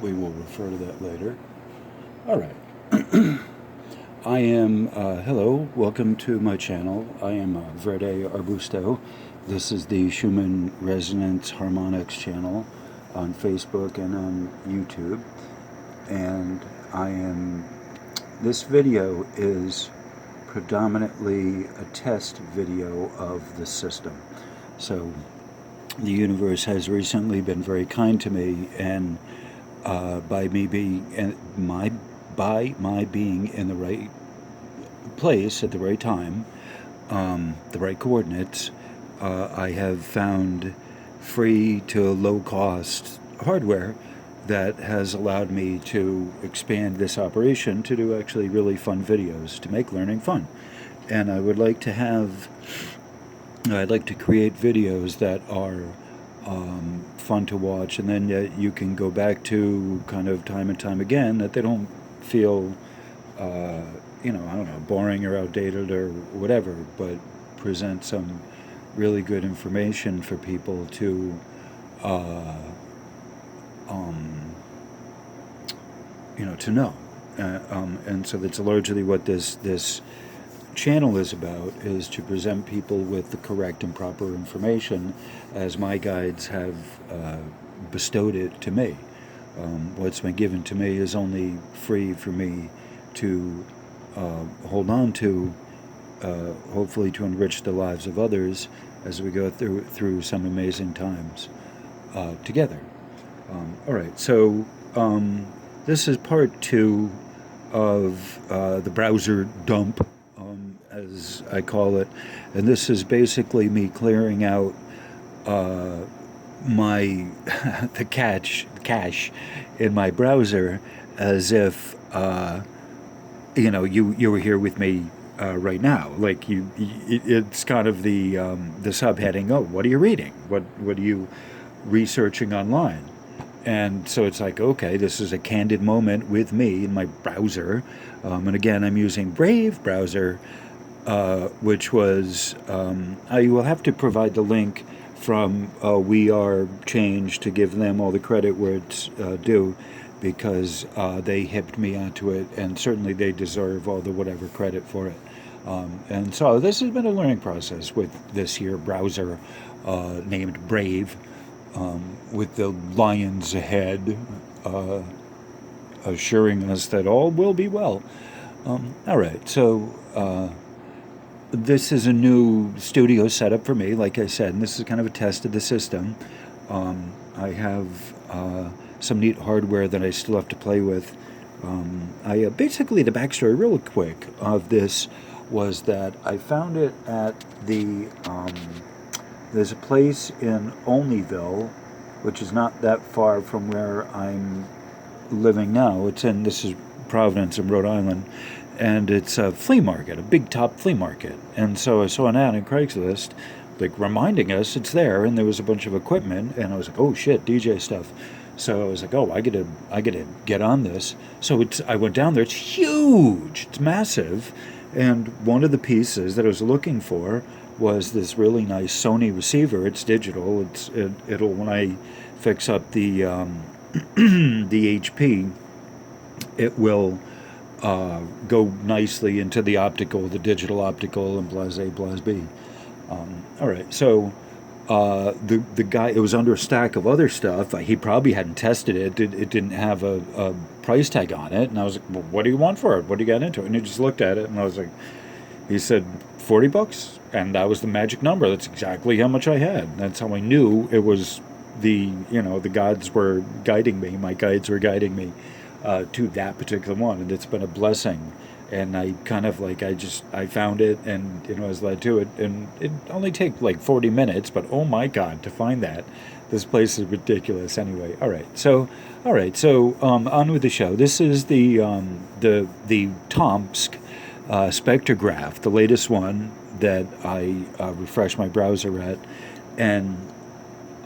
We will refer to that later. All right. I am, hello, welcome to my channel. I am Verde Arbusto. This is the Schumann Resonance Harmonics channel on Facebook and on YouTube. And this video is predominantly a test video of the system. So the universe has recently been very kind to me, and by my being in the right place at the right time, the right coordinates, I have found free to low cost hardware that has allowed me to expand this operation to do actually really fun videos, to make learning fun. And I'd like to create videos that are fun to watch, and then you can go back to kind of time and time again, that they don't feel, I don't know, boring or outdated or whatever, but present some really good information for people to to know. And so that's largely what this channel is about, is to present people with the correct and proper information as my guides have bestowed it to me. What's been given to me is only free for me to hold on to, hopefully to enrich the lives of others as we go through some amazing times together. All right, so this is part 2 of the browser dump, as I call it, and this is basically me clearing out my the cache in my browser, as if you were here with me right now. Like it's kind of the subheading. Oh, what are you reading? What are you researching online? And so it's like, okay, this is a candid moment with me in my browser. And again, I'm using Brave browser, which was, I will have to provide the link from We Are Change to give them all the credit where it's due, because they hipped me onto it, and certainly they deserve all the whatever credit for it. And so this has been a learning process with this here browser named Brave, with the lions ahead, assuring us that all will be well. All right, so this is a new studio setup for me, like I said, and this is kind of a test of the system. I have some neat hardware that I still have to play with. Basically, the backstory real quick of this was that I found it at the... there's a place in Olneyville, which is not that far from where I'm living now. This is Providence in Rhode Island, and it's a flea market, a big top flea market. And so I saw an ad on Craigslist, like reminding us it's there, and there was a bunch of equipment, and I was like, oh shit, DJ stuff. So I was like, oh, I gotta get on this. So I went down there. It's huge. It's massive. And one of the pieces that I was looking for was this really nice Sony receiver. It's digital. It'll when I fix up the the HP, it will go nicely into the digital optical, and blase. All right, so the guy, it was under a stack of other stuff. He probably hadn't tested it. It didn't have a price tag on it, and I was like, well, what do you want for it? What do you got into it? And he just looked at it, and I was like, he said $40, and that was the magic number. That's exactly how much I had. That's how I knew it was the gods were guiding me. My guides were guiding me to that particular one, and it's been a blessing. And I kind of I found it, and I was led to it, and it only take like 40 minutes, but oh my God, to find that. This place is ridiculous. Anyway, all right, so on with the show. This is the Tomsk spectrograph, the latest one that I refresh my browser at, and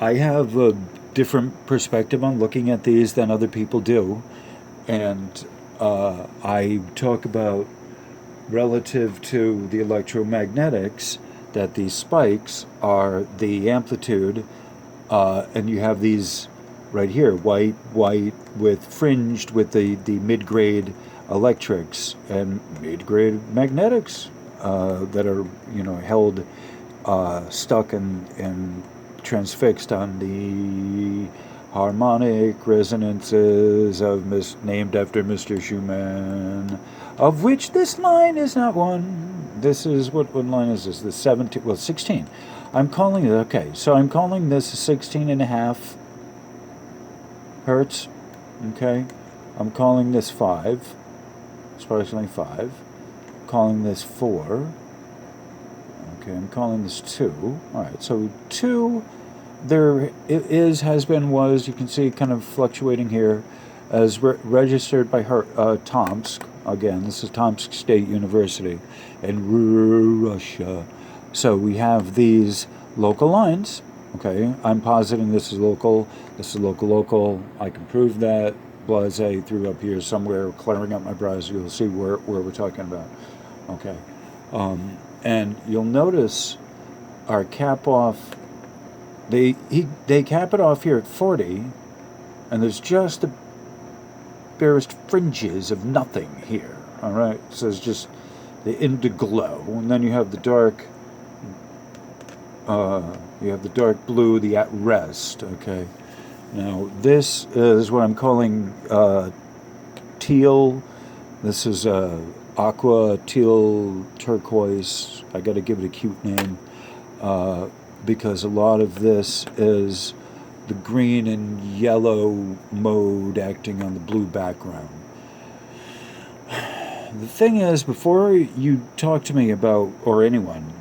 I have a different perspective on looking at these than other people do, and I talk about, relative to the electromagnetics, that these spikes are the amplitude, and you have these right here, white, with fringed with the mid-grade electrics and mid-grade magnetics that are, held stuck and transfixed on the harmonic resonances named after Mr. Schumann, of which this line is not one. This is, what line is this? The 17, 16. I'm calling this 16 and a half hertz, okay? I'm calling this 5, approximately 5. Calling this 4. Okay, I'm calling this 2. Alright, so 2, there it is, has been, was, you can see kind of fluctuating here, as registered by Tomsk. Again, this is Tomsk State University in Russia. So we have these local lines. Okay, I'm positing this is local, local. I can prove that. Blase through up here somewhere, clearing up my browser. You'll see where we're talking about. Okay, and you'll notice our cap off. They cap it off here at 40, and there's just the barest fringes of nothing here. All right, so it's just the indiglow, and then you have the dark. You have the dark blue, the at rest. Okay, now this is what I'm calling teal. This is aqua, teal, turquoise. I got to give it a cute name because a lot of this is the green and yellow mode acting on the blue background. The thing is, before you talk to me about, or anyone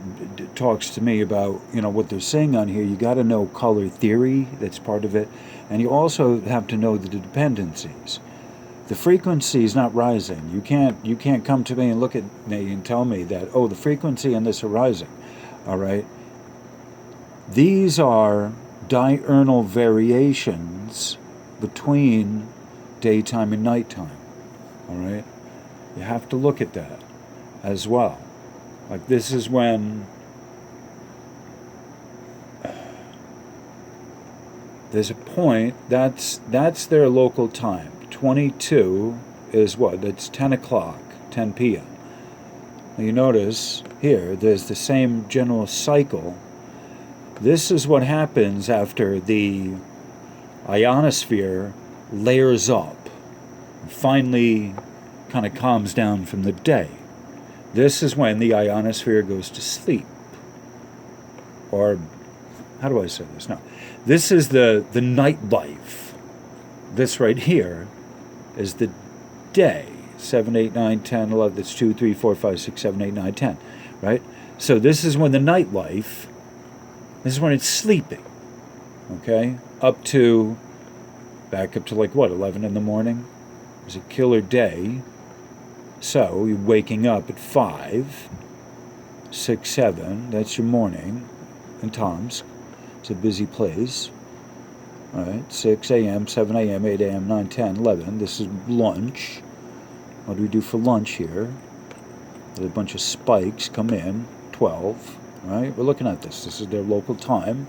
talks to me about, what they're saying on here, you got to know color theory. That's part of it, and you also have to know the dependencies. The frequency is not rising. You can't come to me and look at me and tell me that, oh, the frequency and this are rising. All right. These are diurnal variations between daytime and nighttime. All right. You have to look at that as well. Like this is when there's a point, that's their local time. 22 is what? That's 10 o'clock, 10 p.m. Now you notice here, there's the same general cycle. This is what happens after the ionosphere layers up, and finally kind of calms down from the day. This is when the ionosphere goes to sleep. Or, how do I say this? No. This is the nightlife. This right here is the day. 7, 8, 9, 10, 11, that's 2, 3, 4, 5, 6, 7, 8, 9, 10. Right? So this is when the nightlife, this is when it's sleeping. Okay? Back up to like what, 11 in the morning? It was a killer day. So you're waking up at 5, 6, 7. That's your morning in Tomsk. It's a busy place. All right, 6 a.m., 7 a.m., 8 a.m., 9, 10, 11. This is lunch. What do we do for lunch here? There's a bunch of spikes come in. 12. All right, we're looking at this. This is their local time.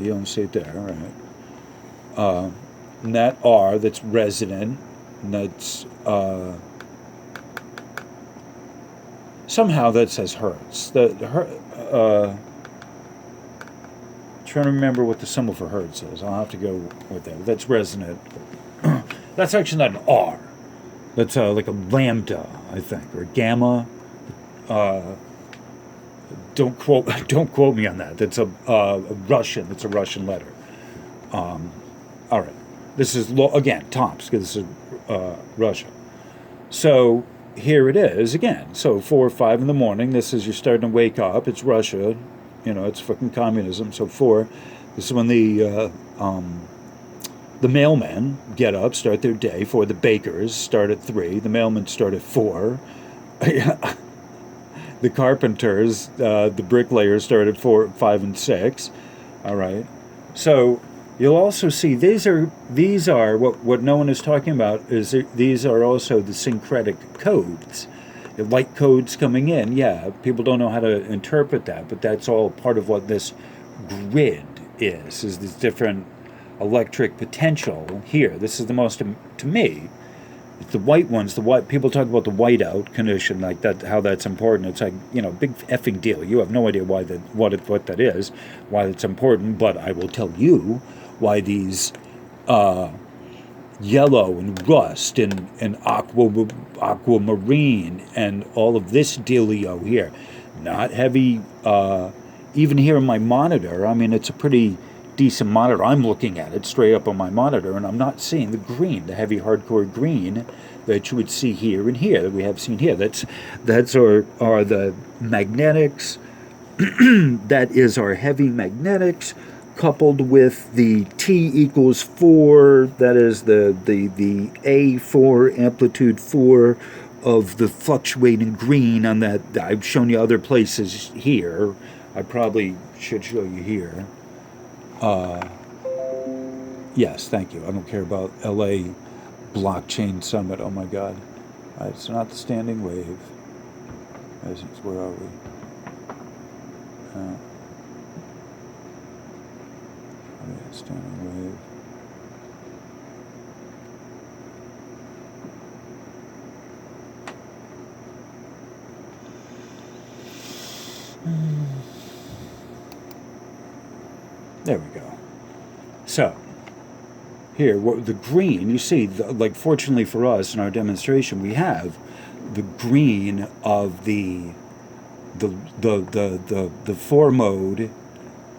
You don't see it there. All right. And that R, that's resident. And that's somehow that says hertz. Trying to remember what the symbol for hertz is. I'll have to go with that. That's resonant. That's actually not an R. That's like a lambda, I think, or gamma. Don't quote me on that. That's a Russian. It's a Russian letter. All right. This is again Tomsk. This is Russia. So here it is again. So 4 or 5 in the morning. This is you're starting to wake up. It's Russia. It's fucking communism. So 4. This is when the mailmen get up, start their day. 4. The bakers start at 3. The mailmen start at 4. The carpenters, the bricklayers start at 4, 5, and 6. All right. So you'll also see these are what no one is talking about is these are also the syncretic codes. The light codes coming in, yeah, people don't know how to interpret that, but that's all part of what this grid is these different electric potential here. This is the most, to me, it's the white ones, the white people talk about the whiteout condition, like that, how that's important. It's like, big effing deal. You have no idea why that, what that is, why it's important, but I will tell you why these yellow and rust and aquamarine and all of this dealio here, not heavy. Even here on my monitor, I mean, it's a pretty decent monitor. I'm looking at it straight up on my monitor, and I'm not seeing the green, the heavy hardcore green that you would see here and here, that we have seen here. That's are the magnetics. That is our heavy magnetics, coupled with the T equals 4, that is the A4, amplitude 4 of the fluctuating green on that. I've shown you other places here. I probably should show you here. Yes, thank you. I don't care about LA Blockchain Summit. Oh my God. It's not the standing wave. Where are we? Standing wave. There we go. So, here, the green, you see, like fortunately for us in our demonstration, we have the green of the 4 mode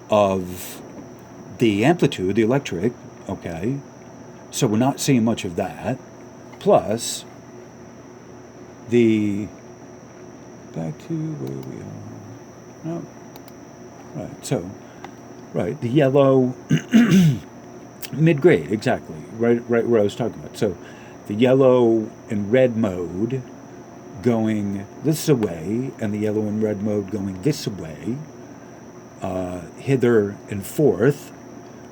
of the amplitude, the electric, okay? So we're not seeing much of that. Plus, back to where we are. No. Right, so, right, the yellow, mid-grade, exactly, right where I was talking about. So, the yellow and red mode going this way, and the yellow and red mode going this way, hither and forth,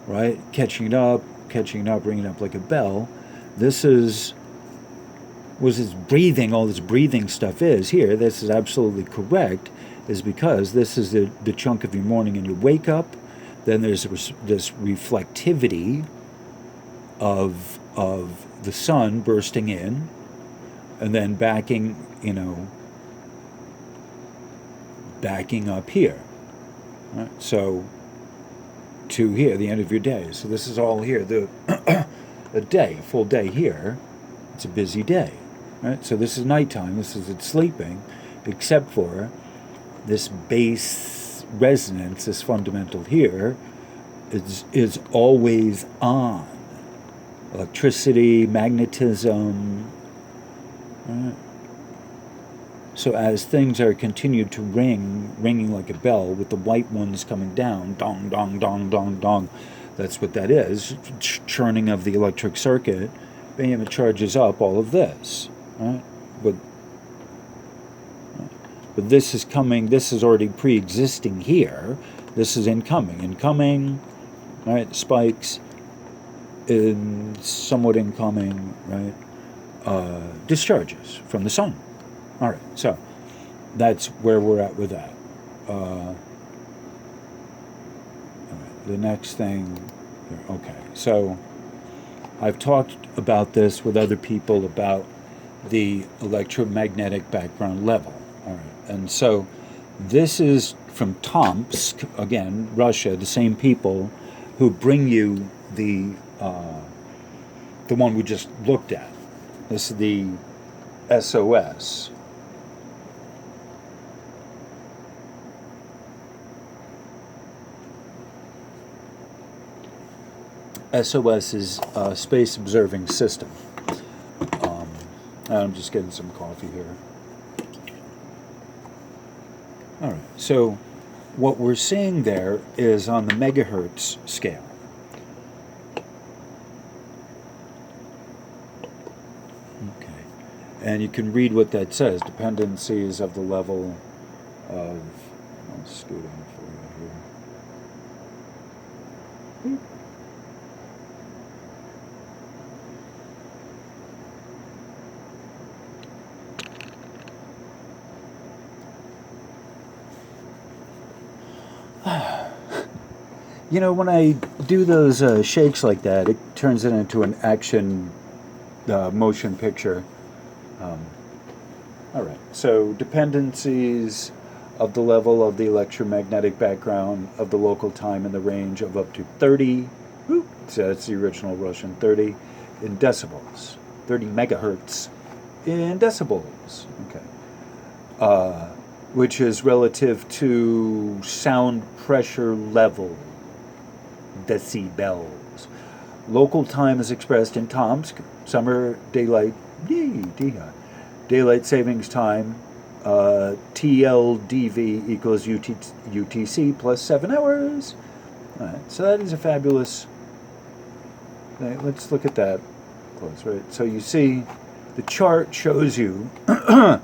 right? Catching it up, bringing it up like a bell. This is was this breathing, all this breathing stuff is here. This is absolutely correct, is because this is the chunk of your morning and you wake up. Then there's this reflectivity of the sun bursting in, and then backing up here. Right? So to here, the end of your day. So this is all here. A day, full day here. It's a busy day. Right? So this is nighttime. This is it's sleeping, except for this base resonance, this fundamental here, is always on. Electricity, magnetism. Right? So as things are continued to ringing like a bell, with the white ones coming down, dong, dong, dong, dong, dong, that's what that is, churning of the electric circuit, bam, it charges up all of this, right? But this is coming, this is already pre-existing here, this is incoming, right, spikes, somewhat incoming, right, discharges from the sun. All right, so that's where we're at with that. All right, the next thing, okay, so I've talked about this with other people about the electromagnetic background level. All right, and so this is from Tomsk, again, Russia, the same people who bring you the one we just looked at. This is the SOS. SOS is a space observing system. I'm just getting some coffee here. All right, so what we're seeing there is on the megahertz scale. Okay, and you can read what that says, dependencies of the level of, I'll scoot on for you here. You know, when I do those shakes like that, it turns it into an action motion picture. Um, all right. So dependencies of the level of the electromagnetic background of the local time in the range of up to 30. So that's the original Russian 30 in decibels, 30 megahertz in decibels. Okay. Uh, which is relative to sound pressure level, decibels. Local time is expressed in Tomsk, summer daylight, daylight savings time, TLDV equals UTC plus 7 hours. All right, so that is a fabulous. Let's look at that close, right? So you see, the chart shows you, actually,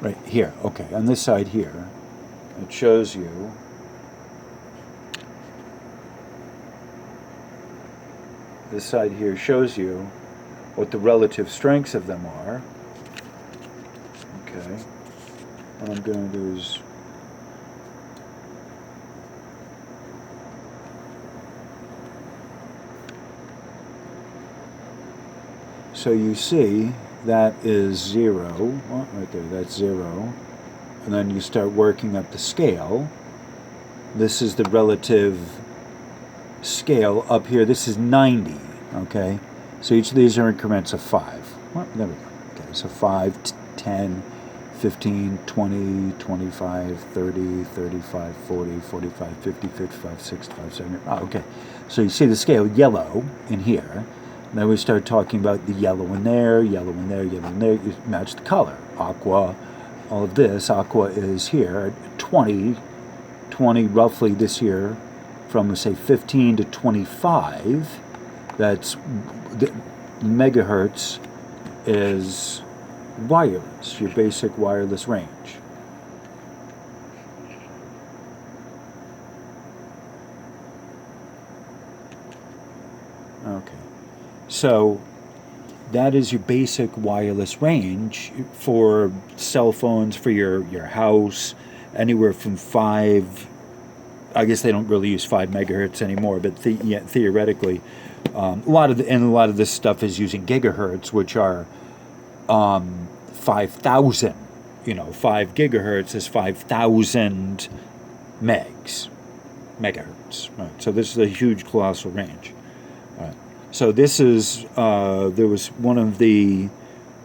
right here, okay, on this side here, it shows you this side here shows you what the relative strengths of them are. Okay. What I'm going to do is so you see that is 0, oh, right there, that's 0, and then you start working up the scale. This is the relative scale up here. This is 90, okay? So each of these are increments of 5. Well, there we go. Okay, so 5, 10, 15, 20, 25, 30, 35, 40, 45, 50, 55, 65, 70. Oh, okay. So you see the scale yellow in here. Then we start talking about the yellow in there, yellow in there, yellow in there. You match the color. Aqua, all of this. Aqua is here at 20 roughly this year, from say 15 to 25. That's the megahertz is wireless, your basic wireless range. Okay, so that is your basic wireless range for cell phones, for your house, anywhere from 5. I guess they don't really use 5 megahertz anymore, but theoretically, a lot of this stuff is using gigahertz, which are 5,000. 5 gigahertz is 5,000 megahertz. Right. So this is a huge, colossal range. Right. So this is there was one of the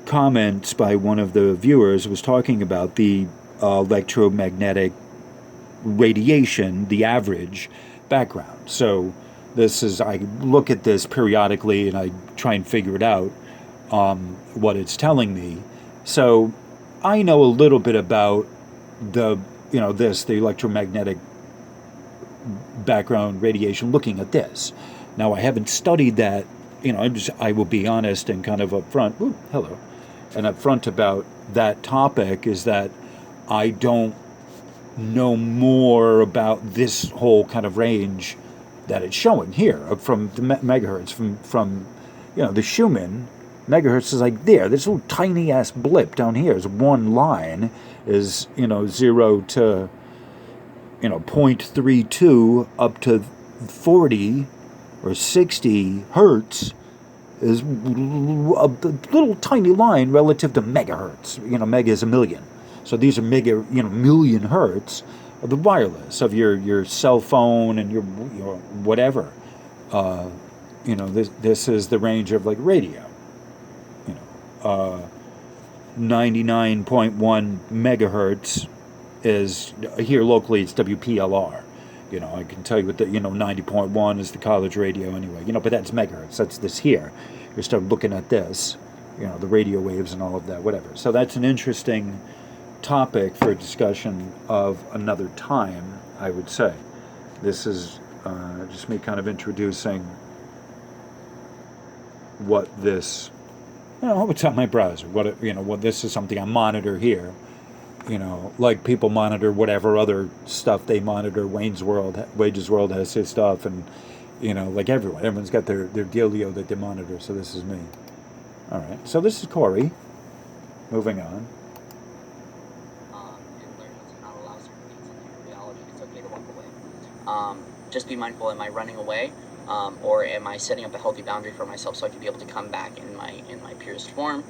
comments by one of the viewers was talking about the electromagnetic radiation, the average background. So this is, I look at this periodically and I try and figure it out, what it's telling me. So I know a little bit about the electromagnetic background radiation, looking at this. Now I haven't studied that. I will be honest and kind of upfront. Ooh, hello, and upfront about that topic is that I don't know more about this whole kind of range that it's showing here from the megahertz from the Schumann megahertz is like there. This little tiny ass blip down here is one line is 0 to 0.32 up to 40 or 60 hertz is a little tiny line relative to megahertz. Mega is a million. So these are mega, million hertz of the wireless of your cell phone and your whatever. This is the range of like radio. 99.1 megahertz is here locally. It's WPLR. I can tell you what 90.1 is the college radio anyway. But that's megahertz. That's this here. You start looking at this. The radio waves and all of that. Whatever. So that's an interesting topic for a discussion of another time, I would say. This is just me kind of introducing what this, what's on my browser. What this is something I monitor here. Like people monitor whatever other stuff they monitor. Wages World has his stuff, and like everyone's got their dealio that they monitor. So this is me. All right. So this is Corey. Moving on. just be mindful, am I running away? Or am I setting up a healthy boundary for myself so I can be able to come back in my purest form?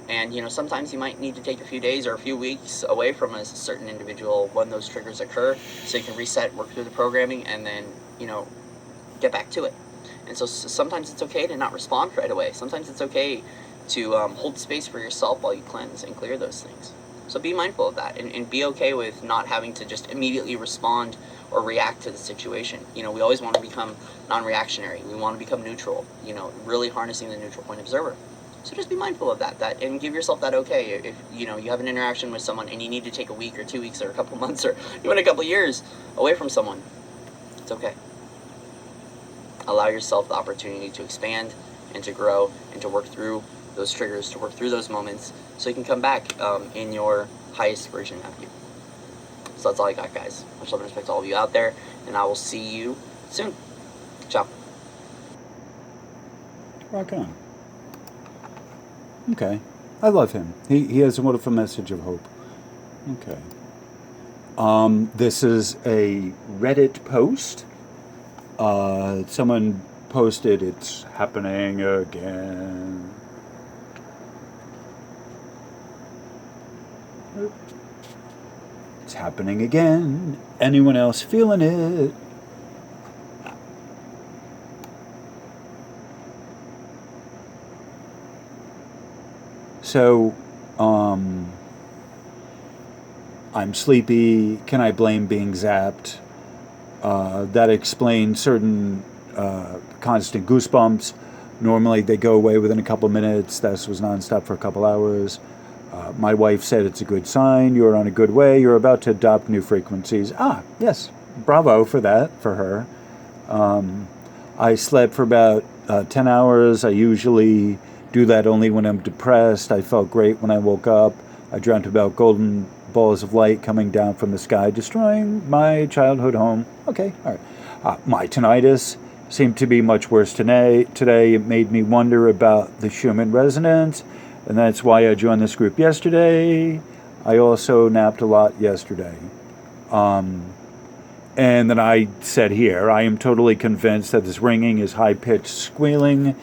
And, you know, sometimes you might need to take a few days or a few weeks away from a certain individual when those triggers occur, so you can reset, work through the programming, and then, you know, get back to it. And so sometimes it's okay to not respond right away. Sometimes it's okay to hold space for yourself while you cleanse and clear those things. So be mindful of that, and be okay with not having to just immediately respond or react to the situation. You know, we always want to become non-reactionary. We want to become neutral, you know, really harnessing the neutral point observer. So just be mindful of that, and give yourself that okay. If, you know, you have an interaction with someone and you need to take a week or 2 weeks or a couple months or even a couple years away from someone, it's okay. Allow yourself the opportunity to expand and to grow and to work through those triggers, to work through those moments, so you can come back in your highest version of you. So that's all I got, guys. Much love and respect to all of you out there, and I will see you soon. Ciao. Rock on. Okay. I love him. He has a wonderful message of hope. Okay. This is a Reddit post. Someone posted, "It's happening again." It's happening again. Anyone else feeling it? So, I'm sleepy. Can I blame being zapped? That explains certain constant goosebumps. Normally they go away within a couple minutes. This was nonstop for a couple hours. My wife said it's a good sign. You're on a good way. You're about to adopt new frequencies. Ah, yes. Bravo for that, for her. I slept for about 10 hours. I usually do that only when I'm depressed. I felt great when I woke up. I dreamt about golden balls of light coming down from the sky, destroying my childhood home. Okay, all right. My tinnitus seemed to be much worse today. It made me wonder about the Schumann resonance, and that's why I joined this group yesterday. I also napped a lot yesterday. And then I said here, I am totally convinced that this ringing is high-pitched squealing,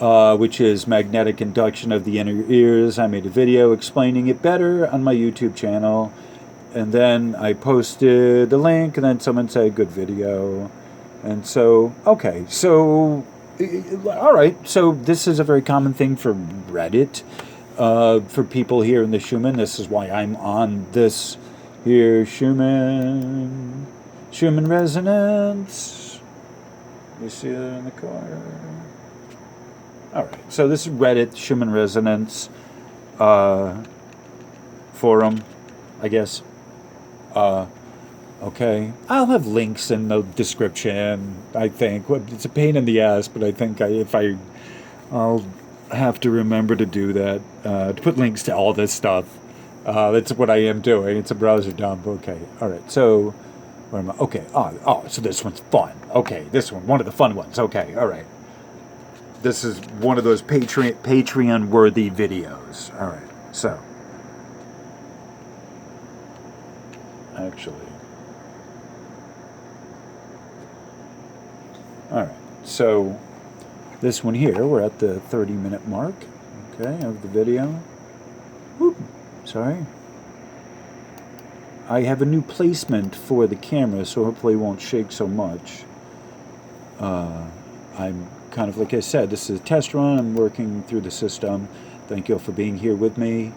which is magnetic induction of the inner ears. I made a video explaining it better on my YouTube channel. And then I posted the link, and then someone said, good video. And so, okay, so, all right. So this is a very common thing for Reddit, for people here in the Schumann. This is why I'm on this here, Schumann resonance. You see it in the corner. All right, so this is Reddit Schumann resonance forum, I guess. Okay, I'll have links in the description. I think it's a pain in the ass, but I think I'll have to remember to do that. To put links to all this stuff. That's what I am doing. It's a browser dump. Okay, all right. So, where am I? Okay. Oh, so this one's fun. Okay, this one of the fun ones. Okay, all right. This is one of those Patreon-worthy videos. All right, so. Actually. All right, so this one here, we're at the 30-minute mark, okay, of the video. Whoop, sorry. I have a new placement for the camera, so hopefully it won't shake so much. I'm kind of, like I said, this is a test run. I'm working through the system. Thank you all for being here with me.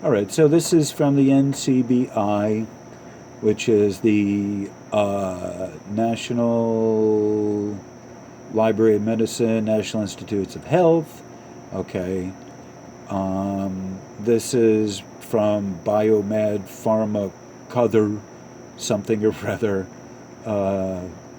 All right, so this is from the NCBI, which is the National Library of Medicine, National Institutes of Health. Okay. This is from Biomed Pharmacother, something or other.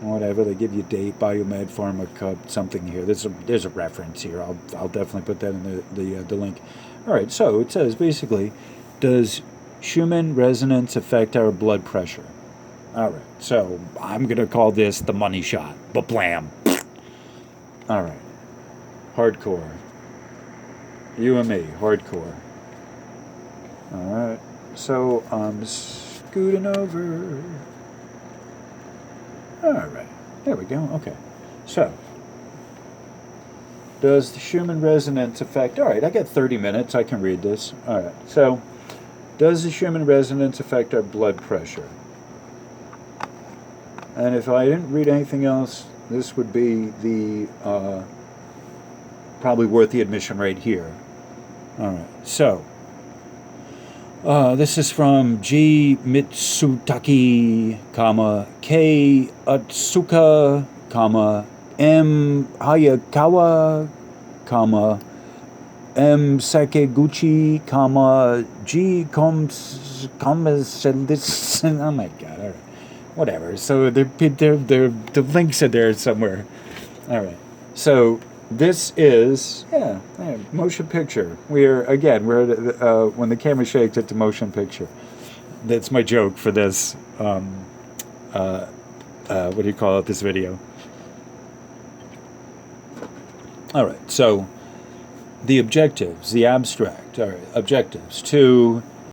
Whatever, they give you date, Biomed Pharmaca, something here. There's a reference here. I'll definitely put that in the link. All right, so it says basically, does Schumann resonance affect our blood pressure? All right, so I'm going to call this the money shot. Ba-blam. All right. Hardcore. You and me, hardcore. All right, so I'm scooting over. All right. There we go. Okay. So, does the Schumann resonance affect... All right, I got 30 minutes. I can read this. All right. So, does the Schumann resonance affect our blood pressure? And if I didn't read anything else, this would be the... probably worth the admission right here. All right. So, this is from G. Mitsutaki, K. Atsuka, M. Hayakawa, M. Sakeguchi, G. Komes, oh my god, all right. Whatever. So the links are there somewhere. All right. So this is motion picture. We're when the camera shakes, it's a motion picture. That's my joke for this. What do you call it? This video. All right. So the objectives, the abstract, all right, objectives to